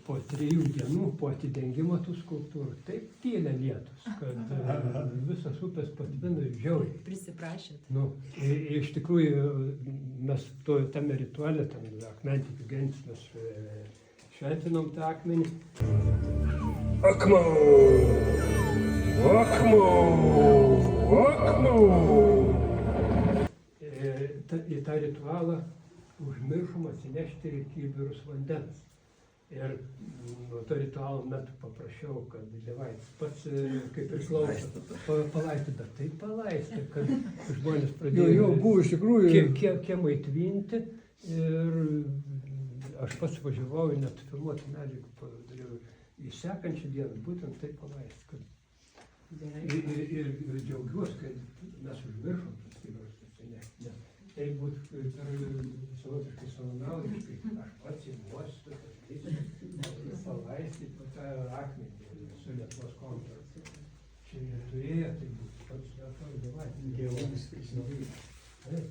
po 3 dienų, po atidengimo tų skulptūrų, taip tylė lietus, kad visas upės patvino žiauriai. Prisiprašėt. Nu, iš tikrųjų, mes tame rituale, tam akmentikių gentis, mes šventinom tą akmenį. Akmau! Akmau! Akmau! Į tą ritualą užmiršom atsinešti ir kibirus vandens. Ir nuo to ritualo metu paprašiau, kad Dievaitis pats kaip ir klauso, palaistė, bet tai palaistė, kad žmonės pradėjo buvo iš tikrųjų kiemai tvinti ir aš pats važiavau ir net filmuoti medžiagų padariau į sekančią dieną, būtent tai palaistė. Ir džiaugiuosi, kad mes užmiršom tas kibirus atsinešti, nes tai būtų savotiškai savanaudiškai, aš pats įmuosiu, palaistyti tą akmenį su Lietuvos kontūru. Čia neturėjo, tai būtų pats Dievaitis. Dievo viskas. Taip,